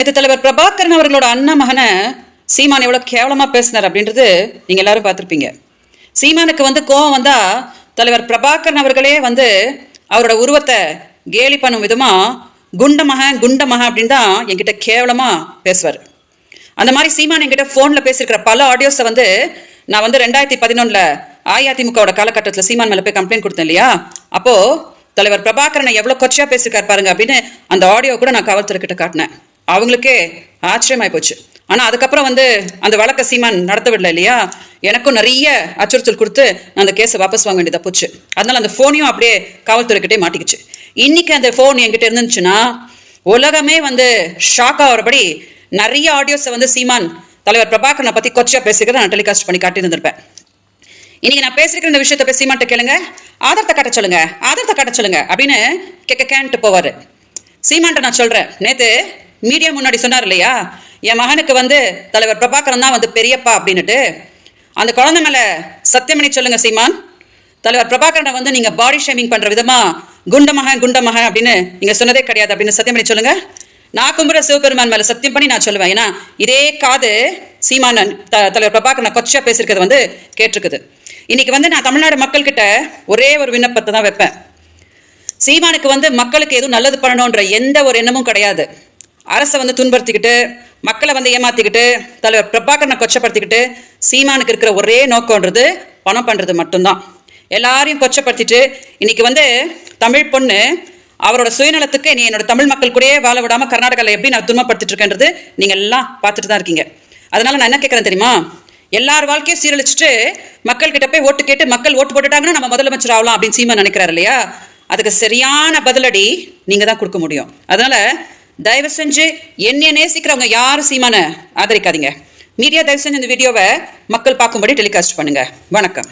நேற்று தலைவர் பிரபாகரன் அவர்களோட அண்ணா மகனை சீமான் எவ்வளோ கேவலமாக பேசினார் அப்படின்றது நீங்கள் எல்லாரும் பார்த்துருப்பீங்க. சீமானுக்கு கோவம் வந்தால் தலைவர் பிரபாகரன் அவர்களே அவரோட உருவத்தை கேலி பண்ணும் விதமாக குண்டமக அப்படின்னு தான் என்கிட்ட கேவலமாக பேசுவார். அந்த மாதிரி சீமான் என்கிட்ட ஃபோனில் பேசியிருக்கிற பல ஆடியோஸை நான் 2011 அஇஅதிமுகவோட காலகட்டத்தில் சீமான் மேலே போய் கம்ப்ளைண்ட் கொடுத்தேன் இல்லையா, அப்போது தலைவர் பிரபாகரனை எவ்வளோ கொச்சையாக பேசியிருக்காரு பாருங்க அப்படின்னு அந்த ஆடியோ கூட நான் காவல்துறைக்கிட்ட காட்டினேன். அவங்களுக்கே ஆச்சரியமாகி போச்சு. ஆனால் அதுக்கப்புறம் அந்த வழக்கை சீமான் நடத்த விடல இல்லையா, எனக்கும் நிறைய அச்சுறுத்தல் கொடுத்து நான் அந்த கேஸை வாபஸ் வாங்க வேண்டியதாக போச்சு. அதனால் அந்த ஃபோனையும் அப்படியே காவல்துறைக்கிட்டே மாட்டிக்கிச்சு. இன்றைக்கி அந்த ஃபோன் என்கிட்ட இருந்துச்சுன்னா உலகமே ஷாக் ஆகிறபடி நிறைய ஆடியோஸை சீமான் தலைவர் பிரபாகரனை பற்றி கொச்சையாக பேசிக்கிறத நான் டெலிகாஸ்ட் பண்ணி காட்டியிருந்திருப்பேன். இன்னைக்கு நான் பேசிருக்கிற இந்த விஷயத்தை போய் சீமான்ட்ட கேளுங்க, ஆதாரத்தை காட்ட சொல்லுங்க அப்படின்னு கேன்ட்டு போவார். சீமான்ட்ட நான் சொல்கிறேன், நேற்று மீடியா முன்னாடி சொன்னார் இல்லையா, என் மகனுக்கு தலைவர் பிரபாகரன் தான் பெரியப்பா அப்படின்னுட்டு. அந்த குழந்தை மேலே சத்தியம் பண்ணி சொல்லுங்க சீமான், தலைவர் பிரபாகரனை நீங்கள் பாடி ஷேமிங் பண்ணுற விதமாக குண்டமக அப்படின்னு நீங்கள் சொன்னதே கிடையாது அப்படின்னு சத்தியம் பண்ணி சொல்லுங்க. நான் கும்புற சிவபெருமான் மேலே சத்தியம் பண்ணி நான் சொல்லுவேன். ஏன்னா இதே காது சீமான் தலைவர் பிரபாகரனை கொச்சையாக பேசியிருக்கிறது கேட்டிருக்குது. இன்னைக்கு நான் தமிழ்நாடு மக்கள்கிட்ட ஒரே ஒரு விண்ணப்பத்தை தான் வைப்பேன். சீமானுக்கு மக்களுக்கு எதுவும் நல்லது பண்ணணுன்ற எந்த ஒரு எண்ணமும் கிடையாது. அரசை துன்படுத்திக்கிட்டு மக்களை ஏமாத்திக்கிட்டு தலைவர் பிரபாகரனை கொச்சப்படுத்திக்கிட்டு சீமானுக்கு இருக்கிற ஒரே நோக்கம்ன்றது பணம் பண்ணுறது மட்டும்தான். எல்லாரையும் கொச்சப்படுத்திட்டு இன்னைக்கு தமிழ் பொண்ணு அவரோட சுயநலத்துக்கு நீ என்னோட தமிழ் மக்கள் கூடயே வாழ விடாமல் கர்நாடகாவில் எப்படி நான் துன்பப்படுத்திட்டு இருக்கேன்றது நீங்கள் எல்லாம் பார்த்துட்டு தான் இருக்கீங்க. அதனால நான் என்ன கேட்குறேன் தெரியுமா, எல்லார் வாழ்க்கையும் சீரழிச்சிட்டு மக்கள்கிட்ட போய் ஓட்டு கேட்டு மக்கள் ஓட்டு போட்டுட்டாங்கன்னா நம்ம முதலமைச்சர் ஆகலாம் அப்படின்னு சீமான் நினைக்கிறாரு இல்லையா, அதுக்கு சரியான பதிலடி நீங்கள் தான் கொடுக்க முடியும். அதனால தயவு செஞ்சு என்னை நேசிக்கிறவங்க யாரும் சீமானை ஆதரிக்காதீங்க. மீடியா தயவு செஞ்சு இந்த வீடியோவை மக்கள் பார்க்கும்படி டெலிகாஸ்ட் பண்ணுங்க. வணக்கம்.